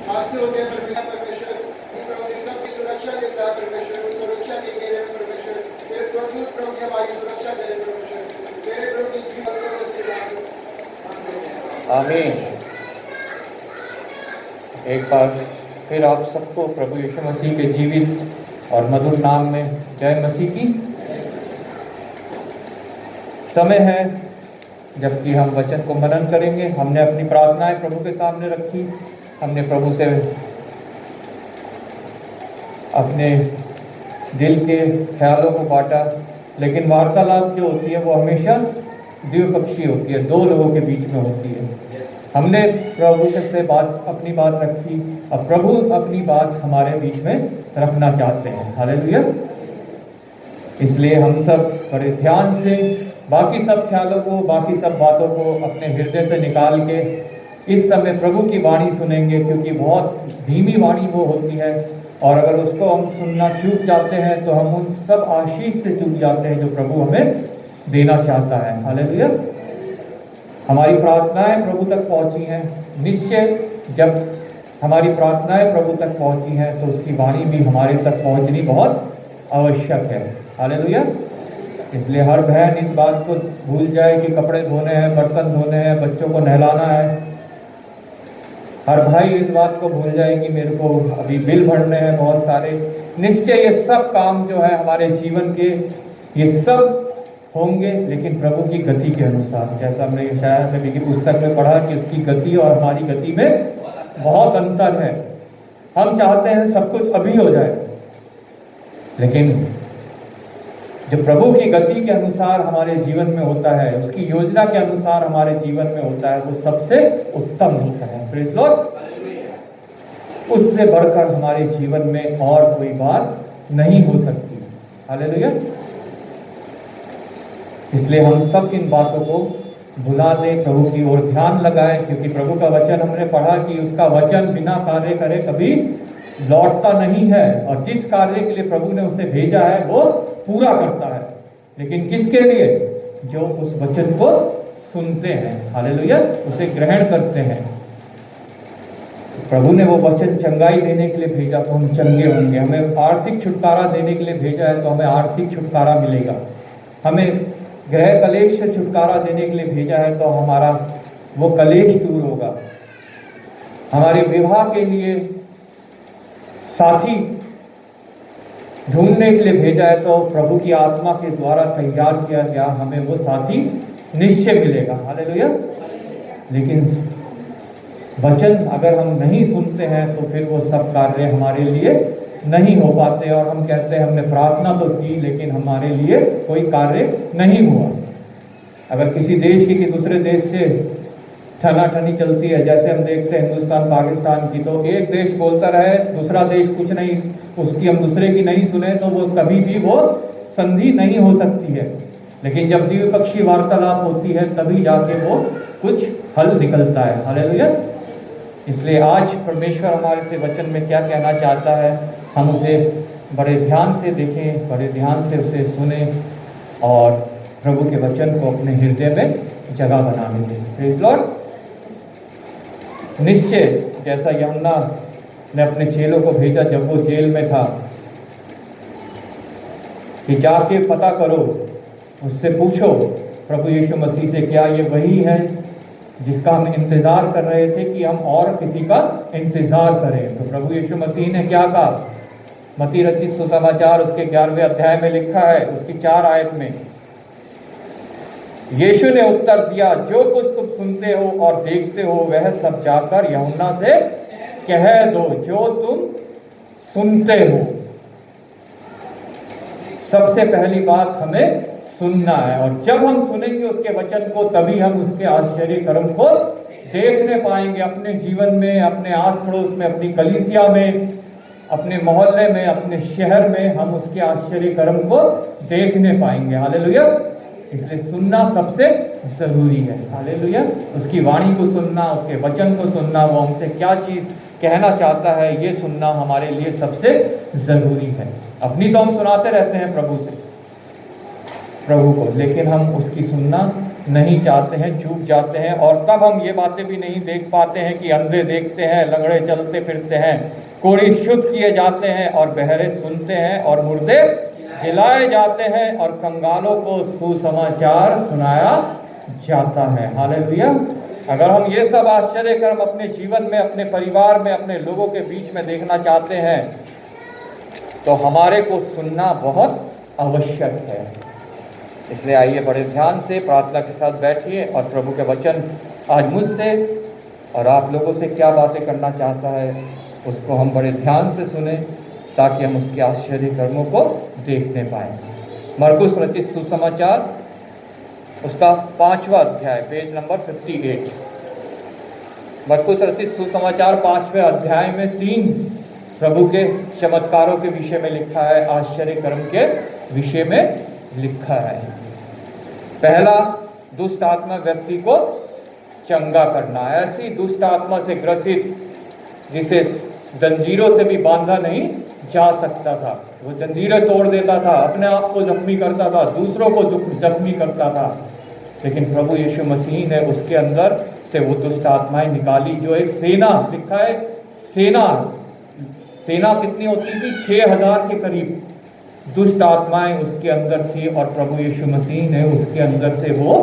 हादसे होते हैं परमेश्वर हे प्रभु ने सबकी सुरक्षा देता है परमेश्वर, उस सुरक्षा के घेरे में परमेश्वर तेरे स्वर्गदूत प्रभु की हमारी सुरक्षा करे परमेश्वर, तेरे प्रभु की जीवन को सच्चे आमीन। एक बार फिर आप सबको प्रभु यीशु मसीह के जीवित और मधुर नाम में जय मसीह की। समय है जबकि हम वचन को मनन करेंगे। हमने अपनी प्रार्थनाएं प्रभु के सामने रखी, हमने प्रभु से अपने दिल के ख्यालों को बांटा, लेकिन वार्तालाप जो होती है वो हमेशा द्विपक्षीय होती है, दो लोगों के बीच में होती है। हमने प्रभु से अपनी बात रखी, अब प्रभु अपनी बात हमारे बीच में रखना चाहते हैं। हालेलुया। इसलिए हम सब बड़े ध्यान से बाकी सब ख्यालों को, बाकी सब बातों को अपने हृदय से निकाल के इस समय प्रभु की वाणी सुनेंगे, क्योंकि बहुत धीमी वाणी वो होती है और अगर उसको हम सुनना चूक जाते हैं तो हम उन सब आशीष से चूक जाते हैं जो प्रभु हमें देना चाहता है। हालेलुया। हमारी प्रार्थनाएं प्रभु तक पहुंची हैं। निश्चय जब हमारी प्रार्थनाएं प्रभु तक पहुंची हैं तो उसकी वाणी भी हमारे तक पहुंचनी बहुत आवश्यक है। हालेलुया। इसलिए हर बहन इस बात को भूल जाए कि कपड़े धोने हैं, बर्तन धोने हैं, बच्चों को नहलाना है। हर भाई इस बात को भूल जाए कि मेरे को अभी बिल भरने हैं बहुत सारे। निश्चय ये सब काम जो है हमारे जीवन के, ये सब होंगे, लेकिन प्रभु की गति के अनुसार। जैसा हमने शायद नबी की पुस्तक में पढ़ा कि उसकी गति और हमारी गति में बहुत अंतर है। हम चाहते हैं सब कुछ अभी हो जाए, लेकिन जो प्रभु की गति के अनुसार हमारे जीवन में होता है, उसकी योजना के अनुसार हमारे जीवन में होता है, वो सबसे उत्तम होता है। Praise Lord. उससे बढ़कर हमारे जीवन में और कोई बात नहीं हो सकती। हालेलुया। इसलिए हम सब इन बातों को भुला दें, प्रभु की ओर ध्यान लगाएं, क्योंकि प्रभु का वचन हमने पढ़ा कि उसका वचन बिना कार्य करे कभी लौटता नहीं है, और जिस कार्य के लिए प्रभु ने उसे भेजा है वो पूरा करता है। लेकिन किसके लिए? जो उस वचन को सुनते हैं। हालेलुया। उसे ग्रहण करते हैं। प्रभु ने वो वचन चंगाई देने के लिए भेजा तो हम चंगे होंगे। हमें आर्थिक छुटकारा देने के लिए भेजा है तो हमें आर्थिक छुटकारा मिलेगा। हमें गृह कलेश से छुटकारा देने के लिए भेजा है तो हमारा वो कलेश दूर होगा। हमारे विवाह के लिए साथी ढूंढने के लिए भेजा है तो प्रभु की आत्मा के द्वारा तैयार किया गया हमें वो साथी निश्चय मिलेगा। हालेलुया। लेकिन वचन अगर हम नहीं सुनते हैं तो फिर वो सब कार्य हमारे लिए नहीं हो पाते, और हम कहते हैं हमने प्रार्थना तो की लेकिन हमारे लिए कोई कार्य नहीं हुआ। अगर किसी देश की कि दूसरे देश से ठनाठनी चलती है, जैसे हम देखते हैं हिंदुस्तान पाकिस्तान की, तो एक देश बोलता रहे, दूसरा देश कुछ नहीं, उसकी हम दूसरे की नहीं सुने, तो वो कभी भी वो संधि नहीं हो सकती है। लेकिन जब द्विपक्षीय वार्तालाप होती है तभी जाके वो कुछ हल निकलता है। हालेलुया। इसलिए आज परमेश्वर हमारे से वचन में क्या कहना चाहता है, हम उसे बड़े ध्यान से देखें, बड़े ध्यान से उसे सुने और प्रभु के वचन को अपने हृदय में जगह बनाने दें। Praise Lord. निश्चय जैसा यूहन्ना ने अपने चेलों को भेजा जब वो जेल में था कि जाके पता करो, उससे पूछो प्रभु यीशु मसीह से, क्या ये वही है जिसका हम इंतज़ार कर रहे थे कि हम और किसी का इंतज़ार करें। तो प्रभु यीशु मसीह ने क्या कहा? मत्ती रचित सुसमाचार उसके 11वें अध्याय में लिखा है, उसकी 4 आयत में, यीशु ने उत्तर दिया, जो कुछ तुम सुनते हो और देखते हो वह सब जाकर यूहन्ना से कह दो। जो तुम सुनते हो, सबसे पहली बात हमें सुनना है, और जब हम सुनेंगे उसके वचन को तभी हम उसके आश्चर्य कर्म को देखने पाएंगे अपने जीवन में, अपने आस पड़ोस में, अपनी कलीसिया में, अपने मोहल्ले में, अपने शहर में हम उसके आश्चर्य कर्म को देखने पाएंगे। हालेलुया। इसलिए सुनना सबसे जरूरी है। हालेलुया। उसकी वाणी को सुनना, उसके वचन को सुनना, वो हमसे क्या चीज कहना चाहता है ये सुनना हमारे लिए सबसे जरूरी है। अपनी तो हम सुनाते रहते हैं प्रभु को, लेकिन हम उसकी सुनना नहीं चाहते हैं, चूक जाते हैं। और तब हम ये बातें भी नहीं देख पाते हैं कि अंधे देखते हैं, लंगड़े चलते फिरते हैं, कोढ़ी शुद्ध किए जाते हैं और बहरे सुनते हैं और मुर्दे जिलाए जाते हैं और कंगालों को सुसमाचार सुनाया जाता है। हालेलुया। अगर हम ये सब आश्चर्य कर्म अपने जीवन में, अपने परिवार में, अपने लोगों के बीच में देखना चाहते हैं तो हमारे को सुनना बहुत आवश्यक है। इसलिए आइए बड़े ध्यान से प्रार्थना के साथ बैठिए और प्रभु के वचन आज मुझसे और आप लोगों से क्या बातें करना चाहता है उसको हम बड़े ध्यान से सुने, ताकि हम उसके आश्चर्य कर्मों को देखने पाएँ। मरकुस रचित सुसमाचार उसका 5वां अध्याय, पेज नंबर 58। मरकुस रचित सुसमाचार 5वें अध्याय में 3 प्रभु के चमत्कारों के विषय में लिखा है, आश्चर्य कर्म के विषय में लिखा है। पहला, दुष्ट आत्मा व्यक्ति को चंगा करना। ऐसी दुष्ट आत्मा से ग्रसित जिसे जंजीरों से भी बांधा नहीं जा सकता था, वो जंजीरें तोड़ देता था, अपने आप को जख्मी करता था, दूसरों को जख्मी करता था, लेकिन प्रभु यीशु मसीह ने उसके अंदर से वो दुष्ट आत्माएं निकाली। जो एक सेना, लिखा है सेना कितनी होती थी? 6000 के करीब दुष्ट आत्माएं उसके अंदर थी और प्रभु यीशु मसीह ने उसके अंदर से वो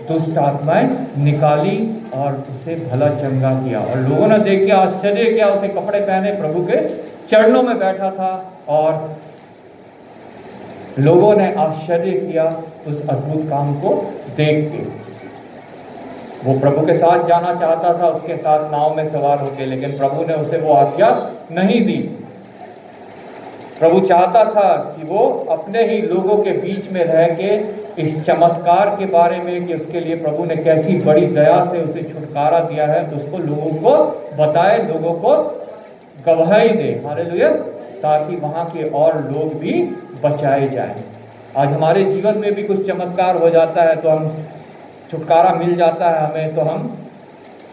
दुष्ट आत्माएं निकाली और उसे भला चंगा किया। और लोगों ने देख के आश्चर्य किया, उसे कपड़े पहने प्रभु के चरणों में बैठा था और लोगों ने आश्चर्य किया उस अद्भुत काम को देख के। वो प्रभु के साथ जाना चाहता था, उसके साथ नाव में सवार होके, लेकिन प्रभु ने उसे वो आज्ञा नहीं दी। प्रभु चाहता था कि वो अपने ही लोगों के बीच में रह के इस चमत्कार के बारे में, कि उसके लिए प्रभु ने कैसी बड़ी दया से उसे छुटकारा दिया है, तो उसको लोगों को बताए, लोगों को गवाही दे। हालेलुया। ताकि वहाँ के और लोग भी बचाए जाएं। आज हमारे जीवन में भी कुछ चमत्कार हो जाता है तो हम, छुटकारा मिल जाता है हमें, तो हम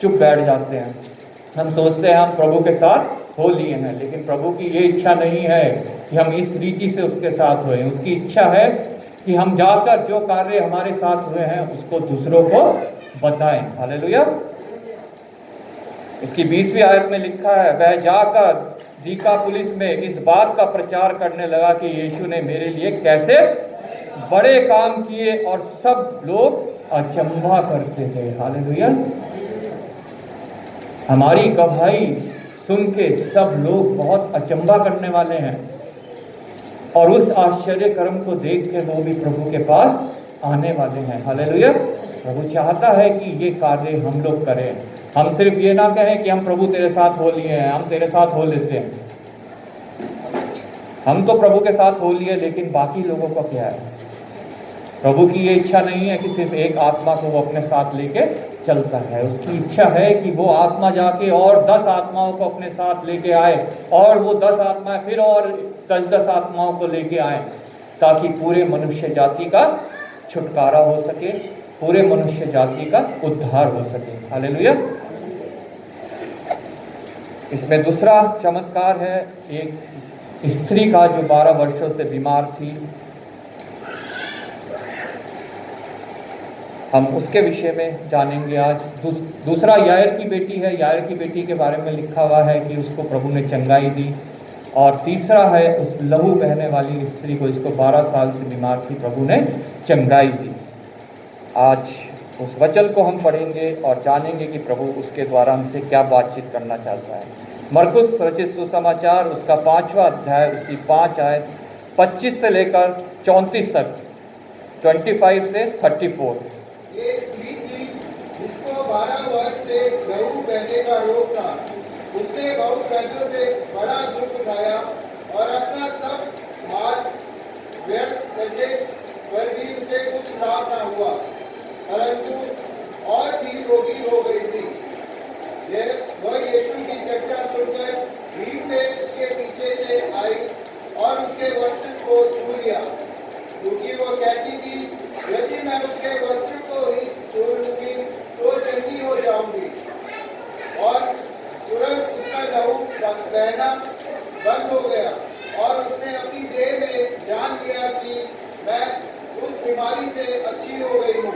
चुप बैठ जाते हैं। हम सोचते हैं हम प्रभु के साथ हो लिए हैं, लेकिन प्रभु की ये इच्छा नहीं है कि हम इस रीति से उसके साथ होएं। उसकी इच्छा है कि हम जाकर जो कार्य हमारे साथ हुए हैं उसको दूसरों को बताएं। हालेलुया। उसकी 20वीं आयत में लिखा है, वह जाकर दिकापुलिस में इस बात का प्रचार करने लगा कि यीशु ने मेरे लिए कैसे बड़े काम किए, और सब लोग अचंभा करते थे। हालेलुया। हमारी गवाही सुन के सब लोग बहुत अचंभा करने वाले हैं और उस आश्चर्य कर्म को देख के वो भी प्रभु के पास आने वाले हैं। हालेलुया। प्रभु चाहता है कि ये कार्य हम लोग करें। हम सिर्फ ये ना कहें कि हम प्रभु तेरे साथ हो लिए हैं, हम तेरे साथ हो लेते हैं। हम तो प्रभु के साथ हो लिए, लेकिन बाकी लोगों का क्या है? प्रभु की ये इच्छा नहीं है कि सिर्फ एक आत्मा को वो अपने साथ लेके चलता है। उसकी इच्छा है कि वो आत्मा जाके और 10 आत्माओं को अपने साथ लेके आए, और वो 10 आत्माएं फिर और 10 आत्माओं को लेके आए, ताकि पूरे मनुष्य जाति का छुटकारा हो सके, पूरे मनुष्य जाति का उद्धार हो सके। हालेलुया। इसमें दूसरा चमत्कार है एक स्त्री का जो 12 वर्षों से बीमार थी। हम उसके विषय में जानेंगे आज। दूसरा यायर की बेटी है। यायर की बेटी के बारे में लिखा हुआ है कि उसको प्रभु ने चंगाई दी। और तीसरा है उस लहू बहने वाली स्त्री को, जिसको 12 साल से बीमार थी, प्रभु ने चंगाई दी। आज उस वचन को हम पढ़ेंगे और जानेंगे कि प्रभु उसके द्वारा हमसे क्या बातचीत करना चाहता है। मरकुस रचित सुसमाचार उसका 5वां अध्याय, उसकी 5 आयत 25 से लेकर 34 तक, 25 से 34। ये स्त्री थी जिसको 12 वर्ष से लहू बहने का रोग था। उसने बहुत पैसों से बड़ा दुख उठाया और अपना सब माल व्यर्थ करने पर भी उसे कुछ लाभ न हुआ, परंतु और भी रोगी हो गई थी। वह यीशु की चर्चा सुनकर भीड़ में उसके पीछे से आई और उसके वस्त्र को छू लिया, क्योंकि वो कहती थी, यदि मैं उसके वस्त्र को ही छू लूंगी तो चंगी हो जाऊंगी। और तुरंत उसका लहू बहना बंद हो गया और उसने अपनी देह में जान लिया कि मैं उस बीमारी से अच्छी हो गई हूँ।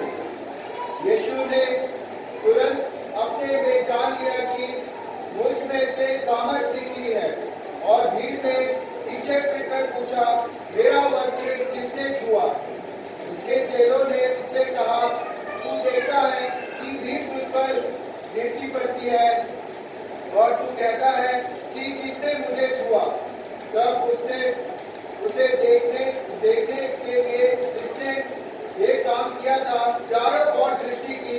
यीशु ने तुरंत अपने में जान लिया कि मुझ में से सामर्थ निकली है और भीड़ में पीछे फिरकर पूछा, मेरा वस्त्र किसने छुआ? उसके चेलों ने उससे कहा, तू देखता है कि भीड़ तुझ पर गिरती पड़ती है और तू कहता है कि किसने मुझे छुआ? तब उसने उसे देखने के लिए जिसने ये काम किया था चारों ओर दृष्टि की।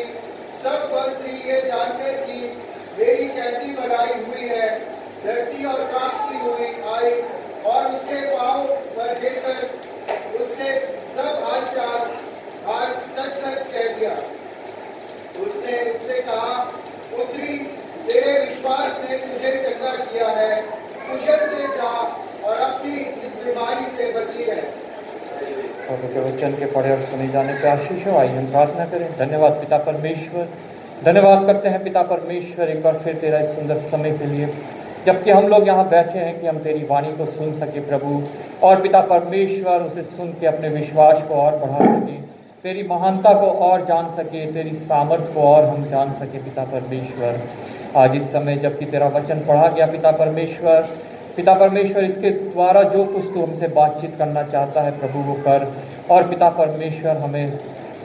तब वह स्त्री ये जानकर कि मेरी कैसी भलाई हुई है, डरती और कांपती हुई आई और उसके पांव पर गिरकर उससे सब हाल सच सच कह दिया। उसने उससे कहा, पुत्री, तेरे विश्वास ने तुझे चंगा किया है, कुशल से जा और अपनी इस बीमारी से बची रहे। प्रभु के वचन के पढ़े और सुने जाने पे आशीष हो। आइए हम प्रार्थना करें। धन्यवाद पिता परमेश्वर, धन्यवाद करते हैं पिता परमेश्वर एक बार फिर तेरा इस सुंदर समय के लिए, जबकि हम लोग यहाँ बैठे हैं कि हम तेरी वाणी को सुन सके प्रभु, और पिता परमेश्वर उसे सुन के अपने विश्वास को और बढ़ा सके, तेरी महानता को और जान सके, तेरी सामर्थ को और हम जान सके पिता परमेश्वर। आज इस समय जबकि तेरा वचन पढ़ा गया पिता परमेश्वर इसके द्वारा जो कुछ तू हमसे बातचीत करना चाहता है प्रभु वो कर, और पिता परमेश्वर हमें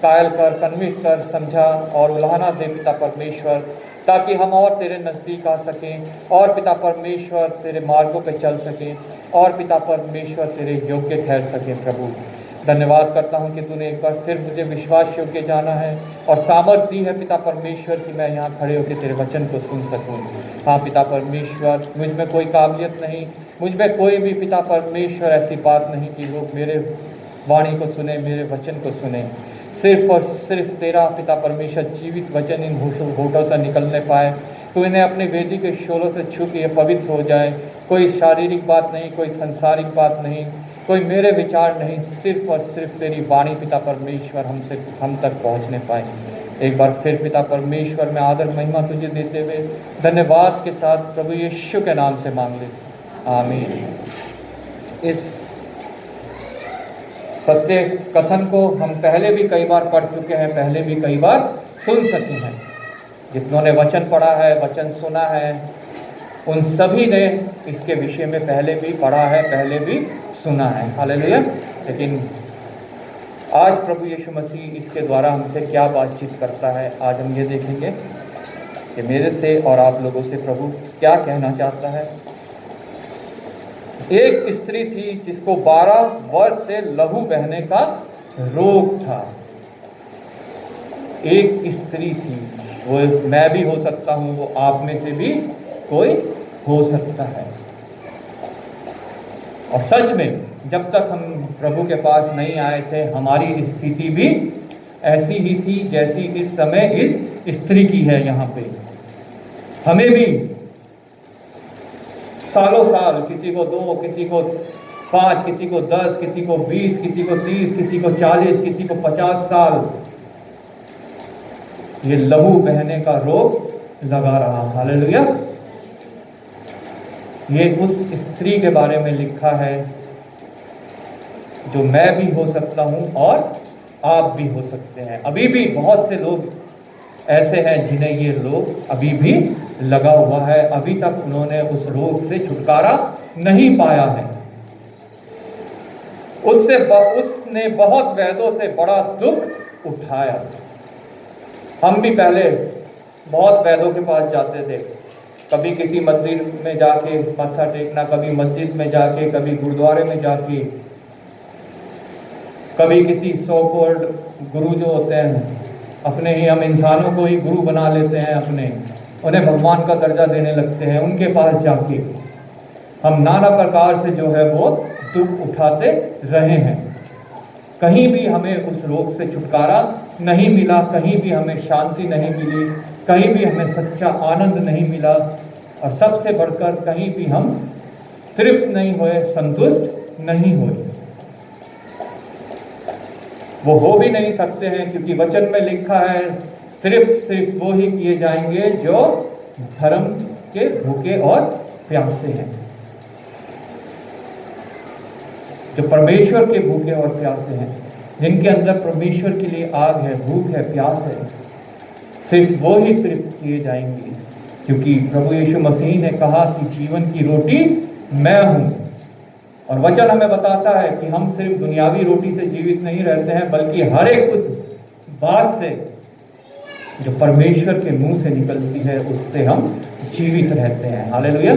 कायल कर, कन्विंस कर, समझा और उलाहना दे पिता परमेश्वर, ताकि हम और तेरे नज़दीक आ सकें और पिता परमेश्वर तेरे मार्गों पे चल सकें और पिता परमेश्वर तेरे योग्य ठहर सकें प्रभु। धन्यवाद करता हूँ कि तूने एक बार फिर मुझे विश्वास योग्य जाना है और सामर्थ दी है पिता परमेश्वर कि मैं यहाँ खड़े होकर तेरे वचन को सुन सकूँ। हाँ पिता परमेश्वर, मुझ में कोई काबिलियत नहीं, मुझ में कोई भी पिता परमेश्वर ऐसी बात नहीं कि लोग मेरे वाणी को सुने, मेरे वचन को सुने। सिर्फ और सिर्फ तेरा पिता परमेश्वर जीवित वचन इन होठों से निकलने पाए, तो इन्हें अपने वेदी के शोलों से छू के पवित्र हो जाए। कोई शारीरिक बात नहीं, कोई संसारिक बात नहीं, कोई मेरे विचार नहीं, सिर्फ और सिर्फ तेरी वाणी पिता परमेश्वर हम तक पहुंचने पाए। एक बार फिर पिता परमेश्वर में आदर महिमा तुझे देते हुए धन्यवाद के साथ प्रभु यीशु के नाम से मांग ले, आमीन। इस सत्य कथन को हम पहले भी कई बार पढ़ चुके हैं, पहले भी कई बार सुन सके हैं। जितनों ने वचन पढ़ा है, वचन सुना है, उन सभी ने इसके विषय में पहले भी पढ़ा है, पहले भी सुना है। हालेलुया। लेकिन आज प्रभु यीशु मसीह इसके द्वारा हमसे क्या बातचीत करता है, आज हम ये देखेंगे कि मेरे से और आप लोगों से प्रभु क्या कहना चाहता है। एक स्त्री थी जिसको 12 वर्ष से लहू बहने का रोग था। एक स्त्री थी, वो मैं भी हो सकता हूँ, वो आप में से भी कोई हो सकता है। और सच में जब तक हम प्रभु के पास नहीं आए थे, हमारी स्थिति भी ऐसी ही थी जैसी इस समय इस स्त्री की है। यहाँ पे हमें भी सालों साल, किसी को 2, किसी को 5, किसी को 10, किसी को 20, किसी को 30, किसी को 40, किसी को 50 साल ये लहू बहने का रोग लगा रहा। हालेलुया। ये उस स्त्री के बारे में लिखा है जो मैं भी हो सकता हूं और आप भी हो सकते हैं। अभी भी बहुत से लोग ऐसे हैं जिन्हें ये रोग अभी भी लगा हुआ है, अभी तक उन्होंने उस रोग से छुटकारा नहीं पाया है। उसने बहुत वैद्यों से बड़ा दुख उठाया। हम भी पहले बहुत वैद्यों के पास जाते थे, कभी किसी मंदिर में जाके माथा टेकना, कभी मस्जिद में जाके, कभी गुरुद्वारे में जाके, कभी किसी सो कॉल्ड गुरु जो होते हैं, अपने ही हम इंसानों को ही गुरु बना लेते हैं, अपने उन्हें भगवान का दर्जा देने लगते हैं। उनके पास जाके हम नाना प्रकार से जो है वो दुख उठाते रहे हैं। कहीं भी हमें उस रोग से छुटकारा नहीं मिला, कहीं भी हमें शांति नहीं मिली, कहीं भी हमें सच्चा आनंद नहीं मिला, और सबसे बढ़कर कहीं भी हम तृप्त नहीं हुए, संतुष्ट नहीं हुए। वो हो भी नहीं सकते हैं, क्योंकि वचन में लिखा है तृप्त सिर्फ वो ही किए जाएंगे जो धर्म के भूखे और प्यासे हैं, जो परमेश्वर के भूखे और प्यासे हैं, जिनके अंदर परमेश्वर के लिए आग है, भूख है, प्यास है। सिर्फ वो ही तृप्त किए जाएंगे, क्योंकि प्रभु यीशु मसीह ने कहा कि जीवन की रोटी मैं हूँ। और वचन हमें बताता है कि हम सिर्फ दुनियावी रोटी से जीवित नहीं रहते हैं, बल्कि हर एक उस बात से जो परमेश्वर के मुंह से निकलती है उससे हम जीवित रहते हैं। हालेलुया।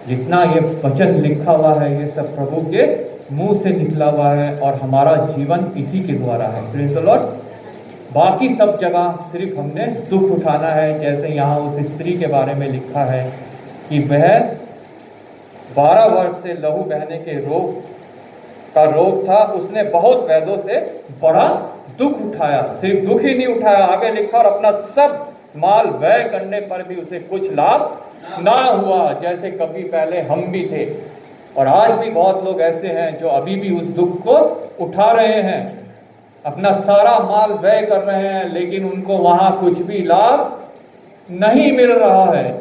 जितना ये वचन लिखा हुआ है ये सब प्रभु के मुंह से निकला हुआ है और हमारा जीवन इसी के द्वारा है। Praise the Lord. बाकी सब जगह सिर्फ हमने दुख उठाना है। जैसे यहाँ उस स्त्री के बारे में लिखा है कि वह 12 वर्ष से लहू बहने के रोग था, उसने बहुत वैद्यों से बड़ा दुख उठाया। सिर्फ दुख ही नहीं उठाया, आगे लिखा, और अपना सब माल व्यय करने पर भी उसे कुछ लाभ ना हुआ, जैसे कभी पहले हम भी थे। और आज भी बहुत लोग ऐसे हैं जो अभी भी उस दुख को उठा रहे हैं, अपना सारा माल व्यय कर रहे हैं, लेकिन उनको वहां कुछ भी लाभ नहीं मिल रहा है।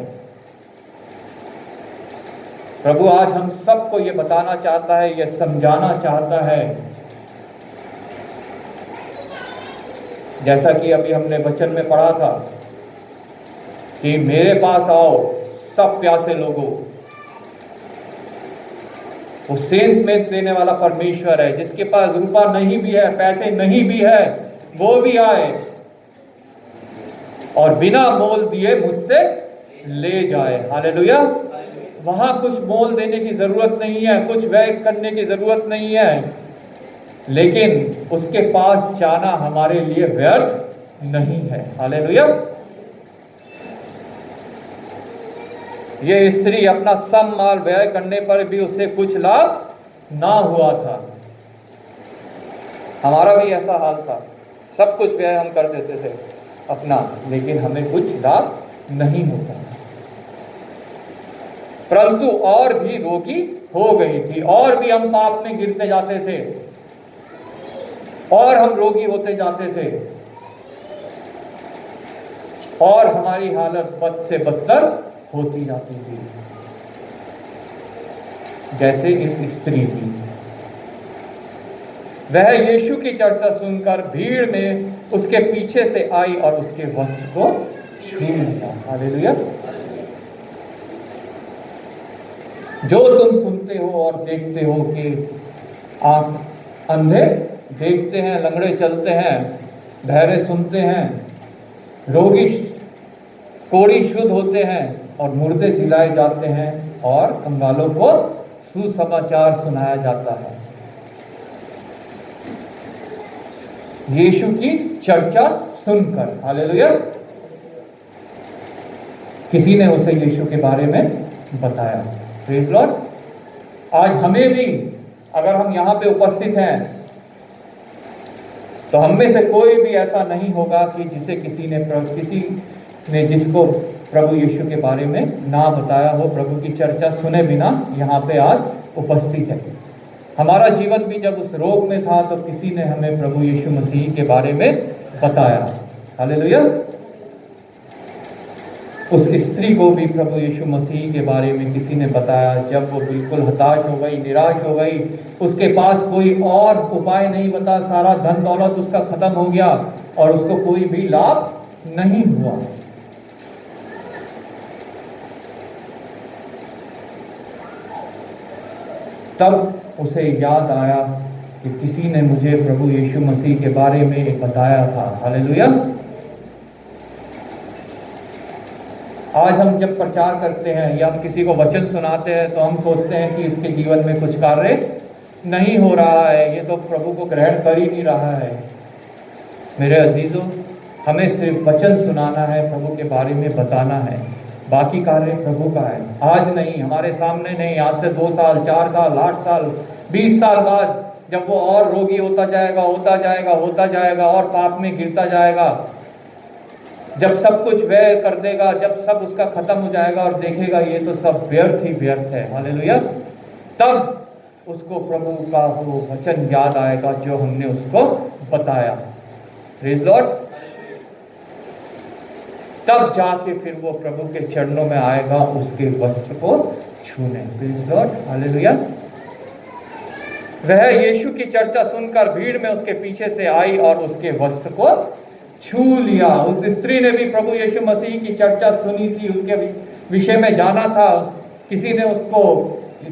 प्रभु आज हम सबको ये बताना चाहता है, ये समझाना चाहता है, जैसा कि अभी हमने वचन में पढ़ा था कि मेरे पास आओ सब प्यासे लोगों। वो सेंत में देने वाला परमेश्वर है, जिसके पास रुपया नहीं भी है, पैसे नहीं भी है, वो भी आए और बिना मोल दिए मुझसे ले जाए। हालेलुया। वहां कुछ मोल देने की जरूरत नहीं है, कुछ व्यय करने की जरूरत नहीं है, लेकिन उसके पास जाना हमारे लिए व्यर्थ नहीं है। हालेलुया। ये स्त्री अपना सब माल व्यय करने पर भी उसे कुछ लाभ ना हुआ था। हमारा भी ऐसा हाल था, सब कुछ व्यय हम कर देते थे अपना, लेकिन हमें कुछ लाभ नहीं होता। परंतु और भी रोगी हो गई थी, और भी हम पाप में गिरते जाते थे, और हम रोगी होते जाते थे, और हमारी हालत बद से बदतर होती जाती थी, जैसे इस स्त्री की। वह यीशु की चर्चा सुनकर भीड़ में उसके पीछे से आई और उसके वस्त्र को छू लिया। हालेलुया। जो तुम सुनते हो और देखते हो कि आंख अंधे देखते हैं, लंगड़े चलते हैं, बहरे सुनते हैं, रोगी कोढ़ी शुद्ध होते हैं, और मुर्दे जिलाए जाते हैं, और कंगालों को सुसमाचार सुनाया जाता है। यीशु की चर्चा सुनकर। हालेलुया। किसी ने उसे यीशु के बारे में बताया। Praise Lord. आज हमें भी, अगर हम यहाँ पे उपस्थित हैं, तो हम में से कोई भी ऐसा नहीं होगा कि किसी ने जिसको प्रभु यीशु के बारे में ना बताया हो, प्रभु की चर्चा सुने बिना यहाँ पे आज उपस्थित है। हमारा जीवन भी जब उस रोग में था तो किसी ने हमें प्रभु यीशु मसीह के बारे में बताया। हालेलुया। उस स्त्री को भी प्रभु यीशु मसीह के बारे में किसी ने बताया। जब वो बिल्कुल हताश हो गई, निराश हो गई, उसके पास कोई और उपाय नहीं बता, सारा धन दौलत उसका खत्म हो गया और उसको कोई भी लाभ नहीं हुआ। तब उसे याद आया कि किसी ने मुझे प्रभु यीशु मसीह के बारे में बताया था। हालेलुया। आज हम जब प्रचार करते हैं या हम किसी को वचन सुनाते हैं तो हम सोचते हैं कि इसके जीवन में कुछ कार्य नहीं हो रहा है, ये तो प्रभु को ग्रहण कर ही नहीं रहा है। मेरे अजीजों, हमें सिर्फ वचन सुनाना है, प्रभु के बारे में बताना है, बाकी कार्य प्रभु का है। आज नहीं, हमारे सामने नहीं, आज से 2 साल, 4 साल, 8 साल, 20 साल बाद जब वो और रोगी होता जाएगा और पाप में गिरता जाएगा, जब सब कुछ व्यय कर देगा, जब सब उसका खत्म हो जाएगा और देखेगा ये तो सब व्यर्थ ही व्यर्थ है। हालेलुया। तब उसको प्रभु का वो वचन याद आएगा जो हमने उसको बताया। Praise Lord. तब जाके फिर वो प्रभु के चरणों में आएगा उसके वस्त्र को छूने। Praise Lord. हालेलुया। वह यीशु की चर्चा सुनकर भीड़ में उसके पीछे से आई और उसके वस्त्र को छू लिया। उस स्त्री ने भी प्रभु यीशु मसीह की चर्चा सुनी थी, उसके विषय में जाना था, किसी ने उसको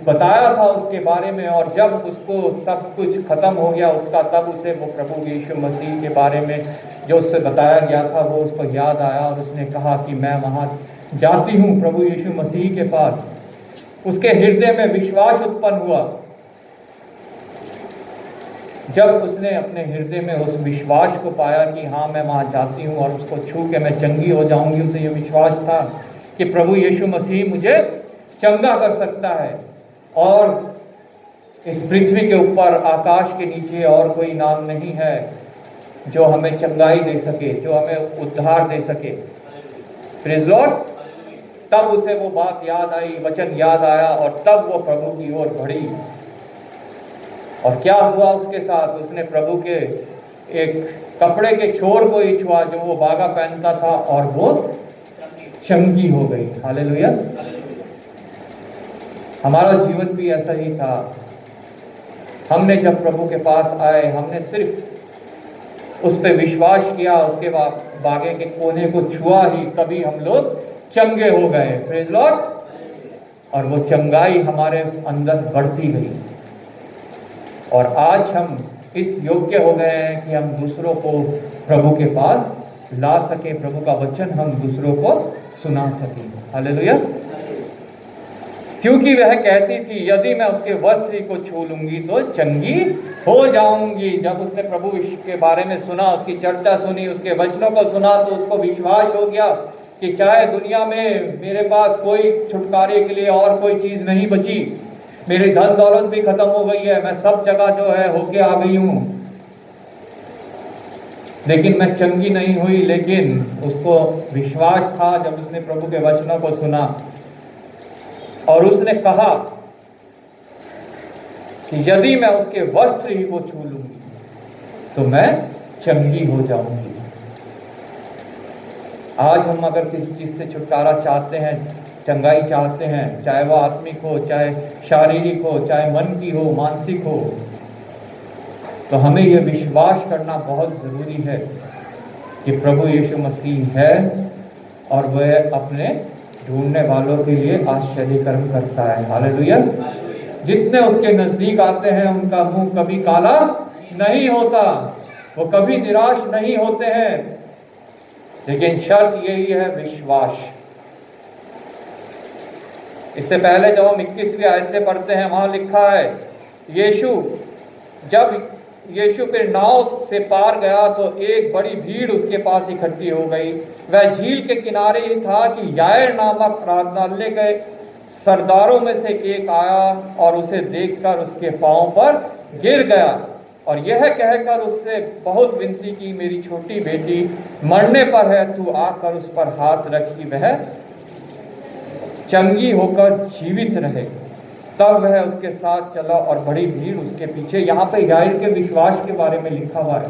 बताया था उसके बारे में, और जब उसको सब कुछ खत्म हो गया उसका, तब उसे वो प्रभु यीशु मसीह के बारे में जो उससे बताया गया था वो उसको याद आया, और उसने कहा कि मैं वहाँ जाती हूँ प्रभु यीशु मसीह के पास। उसके हृदय में विश्वास उत्पन्न हुआ। जब उसने अपने हृदय में उस विश्वास को पाया कि हाँ मैं वहाँ जाती हूँ और उसको छू के मैं चंगी हो जाऊंगी, उसे ये विश्वास था कि प्रभु यीशु मसीह मुझे चंगा कर सकता है, और इस पृथ्वी के ऊपर आकाश के नीचे और कोई नाम नहीं है जो हमें चंगाई दे सके, जो हमें उद्धार दे सके। Praise Lord. तब उसे वो बात याद आई, वचन याद आया, और तब वो प्रभु की ओर बढ़ी। और क्या हुआ उसके साथ? उसने प्रभु के एक कपड़े के छोर को ही छुआ जो वो बागा पहनता था, और वो चंगी हो गई। हालेलुया। हमारा जीवन भी ऐसा ही था। हमने जब प्रभु के पास आए, हमने सिर्फ उस पर विश्वास किया, उसके बाद बागे के कोने को छुआ ही, तभी हम लोग चंगे हो गए। Praise Lord. और वो चंगाई हमारे अंदर बढ़ती गई, और आज हम इस योग्य हो गए हैं कि हम दूसरों को प्रभु के पास ला सके, प्रभु का वचन हम दूसरों को सुना सकें। हालेलुया। क्योंकि वह कहती थी यदि मैं उसके वस्त्र को छू लूंगी तो चंगी हो जाऊंगी। जब उसने प्रभु के बारे में सुना, उसकी चर्चा सुनी, उसके वचनों को सुना, तो उसको विश्वास हो गया कि चाहे दुनिया में मेरे पास कोई छुटकारे के लिए और कोई चीज नहीं बची, मेरी धन दौलत भी खत्म हो गई है, मैं सब जगह जो है होके आ गई हूं, लेकिन मैं चंगी नहीं हुई। लेकिन उसको विश्वास था जब उसने प्रभु के वचनों को सुना, और उसने कहा कि यदि मैं उसके वस्त्र ही को छू लूंगी तो मैं चंगी हो जाऊंगी। आज हम अगर किसी चीज से छुटकारा चाहते हैं, चंगाई चाहते हैं, चाहे वो आत्मिक हो, चाहे शारीरिक हो, चाहे मन की हो, मानसिक हो, तो हमें यह विश्वास करना बहुत जरूरी है कि प्रभु यीशु मसीह है, और वह अपने ढूंढने वालों के लिए आश्चर्य कर्म करता है। हालेलुया। जितने उसके नजदीक आते हैं उनका मुंह कभी काला नहीं होता, वो कभी निराश नहीं होते हैं, लेकिन शर्त यही है विश्वास। इससे पहले जब हम 21वीं आयत से पढ़ते हैं, वहां लिखा है जब यीशु फिर नाव से पार गया तो एक बड़ी भीड़ उसके पास इकट्ठी हो गई। वह झील के किनारे ही था कि यायर नामक आराधनालय के सरदारों में से एक आया और उसे देखकर उसके पांव पर गिर गया, और यह कहकर उससे बहुत विनती की, मेरी छोटी बेटी मरने पर है, तू आकर उस पर हाथ रख कि वह चंगी होकर जीवित रहे। तब वह उसके साथ चला और बड़ी भीड़ उसके पीछे। यहाँ पे यायर के विश्वास के बारे में लिखा हुआ है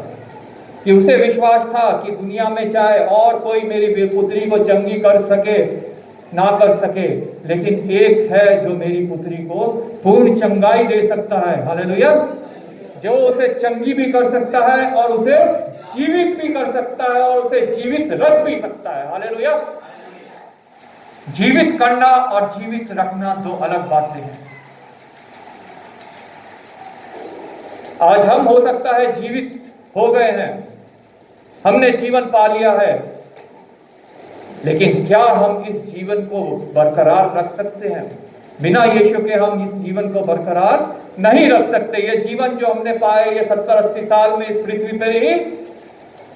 कि उसे विश्वास था कि दुनिया में चाहे और कोई मेरी पुत्री को चंगी कर सके ना कर सके, लेकिन एक है जो मेरी पुत्री को पूर्ण चंगाई दे सकता है। हालेलुया। जो उसे चंगी भी कर सकता है और उसे जीवित भी कर सकता है और उसे जीवित रख भी सकता है। हालेलुया। जीवित करना और जीवित रखना दो अलग बातें हैं। आज हम हो सकता है जीवित हो गए हैं, हमने जीवन पा लिया है, लेकिन क्या हम इस जीवन को बरकरार रख सकते हैं? बिना यीशु के हम इस जीवन को बरकरार नहीं रख सकते। ये जीवन जो हमने पाए, ये 70-80 साल में इस पृथ्वी पर ही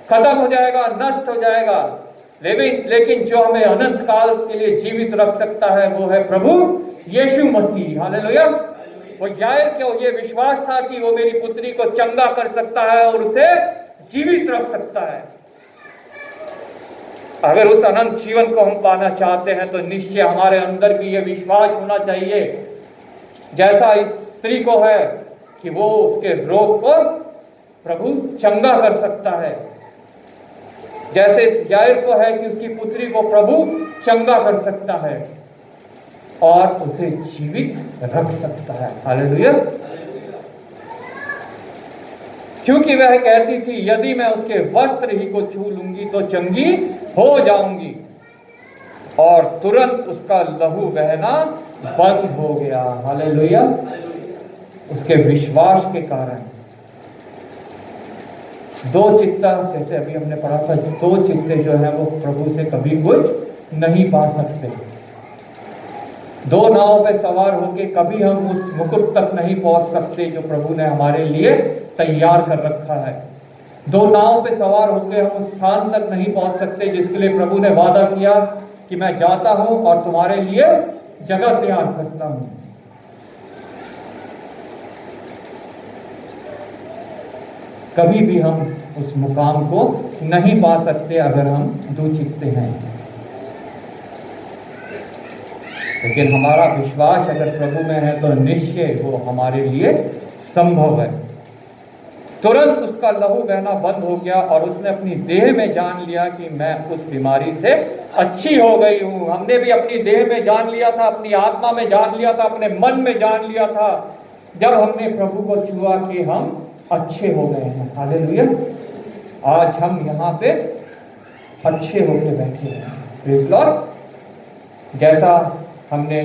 खत्म हो जाएगा, नष्ट हो जाएगा, लेकिन जो हमें अनंत काल के लिए जीवित रख सकता है वो है प्रभु यीशु मसीह। हालेलुया। वो यायर को ये विश्वास था कि वो मेरी पुत्री को चंगा कर सकता है और उसे जीवित रख सकता है। अगर उस अनंत जीवन को हम पाना चाहते हैं तो निश्चय हमारे अंदर भी ये विश्वास होना चाहिए, जैसा इस स्त्री को है कि वो उसके रोग को प्रभु चंगा कर सकता है, जैसे इस यायर को है कि उसकी पुत्री को प्रभु चंगा कर सकता है और उसे जीवित रख सकता है। हालेलुया। क्योंकि वह कहती थी, यदि मैं उसके वस्त्र ही को छू लूंगी तो चंगी हो जाऊंगी। और तुरंत उसका लहू बहना बंद हो गया। हालेलुया। उसके विश्वास के कारण। दो चित्ता, जैसे अभी हमने पढ़ा था, दो चित्ते जो है वो प्रभु से कभी कुछ नहीं पा सकते। दो नावों पे सवार होके कभी हम उस मुकुट तक नहीं पहुंच सकते जो प्रभु ने हमारे लिए तैयार कर रखा है। दो नाव पे सवार होके हम उस स्थान तक नहीं पहुंच सकते जिसके लिए प्रभु ने वादा किया कि मैं जाता हूं और तुम्हारे लिए जगह तैयार करता हूं। कभी भी हम उस मुकाम को नहीं पा सकते अगर हम दो चित्ते हैं। लेकिन हमारा विश्वास अगर प्रभु में है तो निश्चय वो हमारे लिए संभव है। तुरंत उसका लहू बहना बंद हो गया और उसने अपनी देह में जान लिया कि मैं उस बीमारी से अच्छी हो गई हूं। हमने भी अपनी देह में जान लिया था, अपनी आत्मा में जान लिया था, अपने मन में जान लिया था जब हमने प्रभु को छुआ कि हम अच्छे हो गए हैं। हालेलुया। आज हम यहाँ पे अच्छे होके बैठे हैं। Praise Lord. जैसा हमने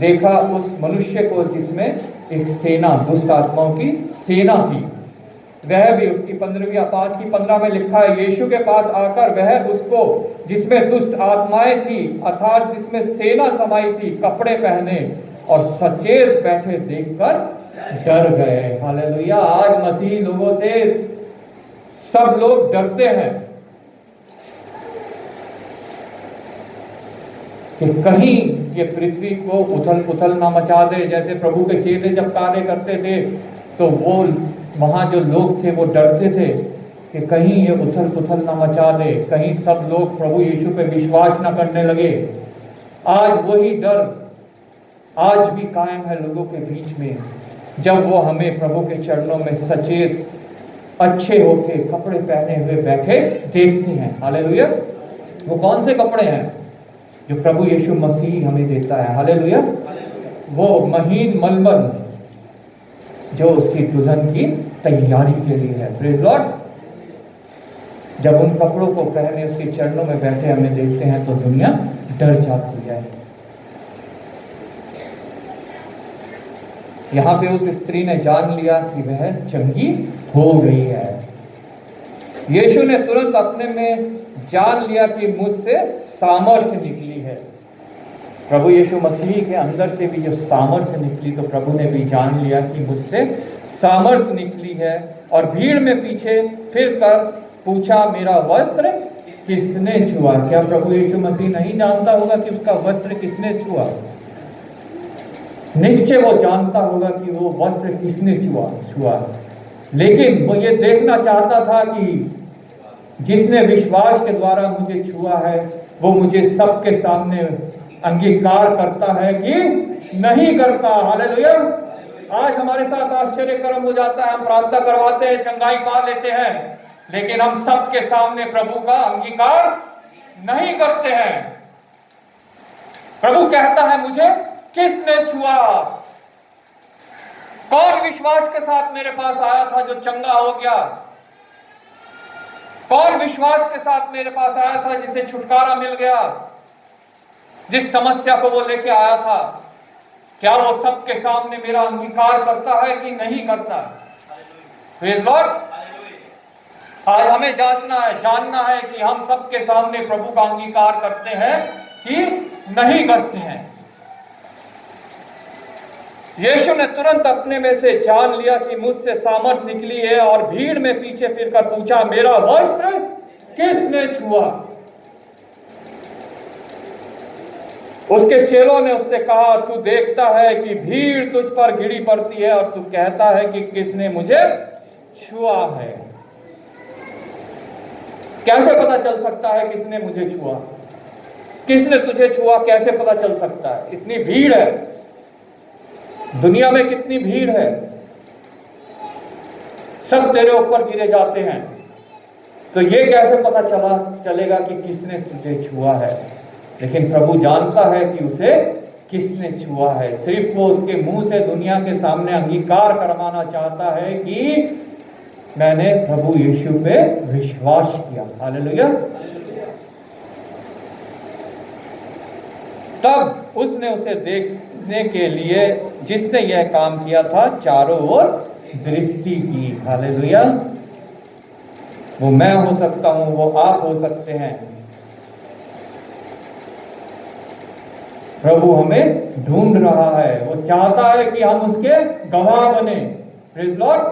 देखा उस मनुष्य को जिसमें एक सेना, दुष्ट आत्माओं की सेना थी, वह भी उसकी 5:15 में लिखा है, यीशु के पास आकर वह उसको जिसमें दुष्ट आत्माएं थी अर्थात जिसमें सेना समाई थी, कपड़े पहने और सचेत बैठे देखकर डर गए। हालेलुया। आज मसीही लोगों से सब लोग डरते हैं कि कहीं ये पृथ्वी को उथल पुथल ना मचा दे। जैसे प्रभु के चेले जब कार्य करते थे तो वो वहाँ जो लोग थे वो डरते थे कि कहीं ये उथल पुथल ना मचा दे, कहीं सब लोग प्रभु यीशु पे विश्वास ना करने लगे। आज वही डर आज भी कायम है लोगों के बीच में, जब वो हमें प्रभु के चरणों में सचेत अच्छे होके कपड़े पहने हुए बैठे देखते हैं। हालेलुया। वो कौन से कपड़े हैं जो प्रभु यीशु मसीह हमें देता है? हालेलुया। वो महीन मलमल जो उसकी दुल्हन की तैयारी के लिए है। Praise Lord. जब उन कपड़ों को पहने उसके चरणों में बैठे हमें देखते हैं तो दुनिया डर जाती है। यहाँ पे उस स्त्री ने जान लिया कि वह चंगी हो गई है। यीशु ने तुरंत अपने में जान लिया कि मुझसे सामर्थ्य निकली है। प्रभु यीशु मसीह के अंदर से भी जो सामर्थ्य निकली तो प्रभु ने भी जान लिया कि मुझसे सामर्थ्य निकली है। और भीड़ में पीछे फिर कर पूछा, मेरा वस्त्र किसने छुआ? क्या प्रभु यीशु मसीह नहीं जानता होगा कि उसका वस्त्र किसने छुआ? निश्चय वो जानता होगा कि वो वस्त्र किसने छुआ। लेकिन वो ये देखना चाहता था कि जिसने विश्वास के द्वारा मुझे छुआ है वो मुझे सबके सामने अंगीकार करता है कि नहीं करता। हालेलुया। आज हमारे साथ आश्चर्य कर्म हो जाता है, हम प्रार्थना करवाते हैं, चंगाई पा लेते हैं, लेकिन हम सबके सामने प्रभु का अंगीकार नहीं करते हैं। प्रभु कहता है, मुझे किसने छुआ? कौन विश्वास के साथ मेरे पास आया था जो चंगा हो गया? कौन विश्वास के साथ मेरे पास आया था जिसे छुटकारा मिल गया? जिस समस्या को वो लेके आया था, क्या वो सबके सामने मेरा अंगीकार करता है कि नहीं करता? Praise Lord. आज हमें जांचना है, जानना है कि हम सबके सामने प्रभु का अंगीकार करते हैं कि नहीं करते हैं। यीशु ने तुरंत अपने में से जान लिया कि मुझसे सामर्थ निकली है और भीड़ में पीछे फिरकर पूछा, मेरा वस्त्र किसने छुआ? उसके चेलों ने उससे कहा, तू देखता है कि भीड़ तुझ पर गिरी पड़ती है और तू कहता है कि किसने मुझे छुआ है? कैसे पता चल सकता है किसने मुझे छुआ? किसने तुझे छुआ कैसे पता चल सकता है? इतनी भीड़ है, दुनिया में कितनी भीड़ है, सब तेरे ऊपर गिरे जाते हैं, तो ये कैसे पता चलेगा कि किसने तुझे छुआ है? लेकिन प्रभु जानता है कि उसे किसने छुआ है। सिर्फ वो उसके मुंह से दुनिया के सामने अंगीकार करवाना चाहता है कि मैंने प्रभु यीशु पे विश्वास किया। हालेलुया। तब उसने उसे देखने के लिए जिसने यह काम किया था चारों ओर दृष्टि की। हालेलुया। वो मैं हो सकता हूं, वो आप हो सकते हैं। प्रभु हमें ढूंढ रहा है, वो चाहता है कि हम उसके गवाह बने। Praise Lord.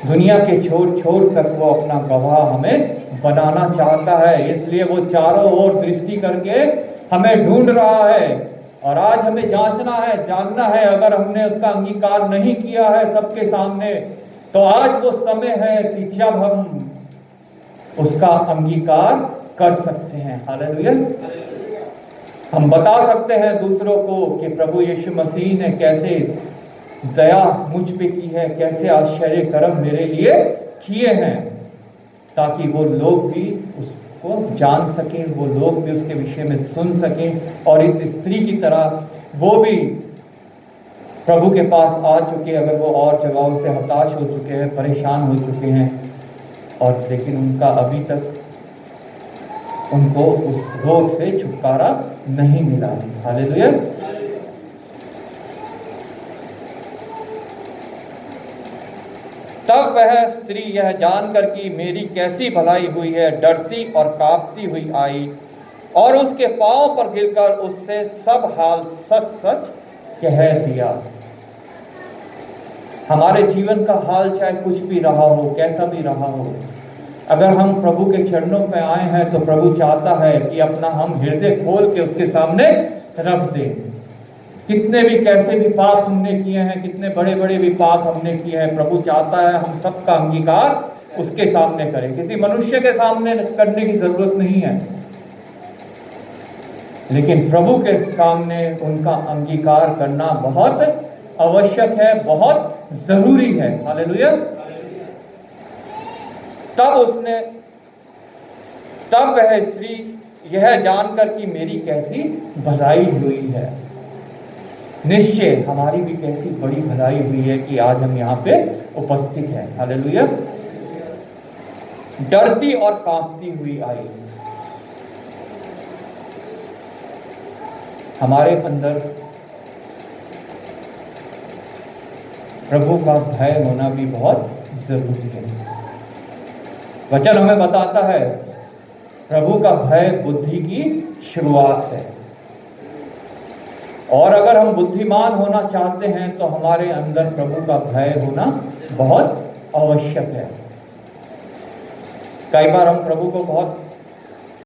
दुनिया के छोर छोर तक वो अपना गवाह हमें बनाना चाहता है, इसलिए वो चारों ओर दृष्टि करके हमें ढूंढ रहा है। और आज हमें जांचना है, जानना है, अगर हमने उसका अंगीकार नहीं किया है सबके सामने, तो आज वो समय है कि जब हम उसका अंगीकार कर सकते हैं। हालेलुया। हम बता सकते हैं दूसरों को कि प्रभु यीशु मसीह ने कैसे दया मुझ पे की है, कैसे आश्चर्य कर्म मेरे लिए किए हैं, ताकि वो लोग भी उसको जान सकें, वो लोग भी उसके विषय में सुन सकें और इस स्त्री की तरह वो भी प्रभु के पास आ चुके, अगर वो और जगहों से हताश हो चुके हैं, परेशान हो चुके हैं, और लेकिन उनका अभी तक उनको उस रोग से छुटकारा नहीं मिला। हालेलुया। तब वह स्त्री यह जानकर कि मेरी कैसी भलाई हुई है, डरती और कांपती हुई आई और उसके पांव पर गिरकर उससे सब हाल सच सच कह दिया। हमारे जीवन का हाल चाहे कुछ भी रहा हो, कैसा भी रहा हो, अगर हम प्रभु के चरणों पे आए हैं तो प्रभु चाहता है कि अपना हम हृदय खोल के उसके सामने रख दें। कितने भी कैसे भी पाप हमने किए हैं, कितने बड़े बड़े भी पाप हमने किए हैं, प्रभु चाहता है हम सबका अंगीकार उसके सामने करें। किसी मनुष्य के सामने करने की जरूरत नहीं है, लेकिन प्रभु के सामने उनका अंगीकार करना बहुत आवश्यक है, बहुत जरूरी है। हालेलुया। तब वह स्त्री यह जानकर कि मेरी कैसी भलाई हुई है। निश्चय हमारी भी कैसी बड़ी भलाई हुई है कि आज हम यहाँ पे उपस्थित हैं। हालेलुया। डरती और कांपती हुई आई। हमारे अंदर प्रभु का भय होना भी बहुत जरूरी है। वचन हमें बताता है प्रभु का भय बुद्धि की शुरुआत है, और अगर हम बुद्धिमान होना चाहते हैं तो हमारे अंदर प्रभु का भय होना बहुत आवश्यक है। कई बार हम प्रभु को बहुत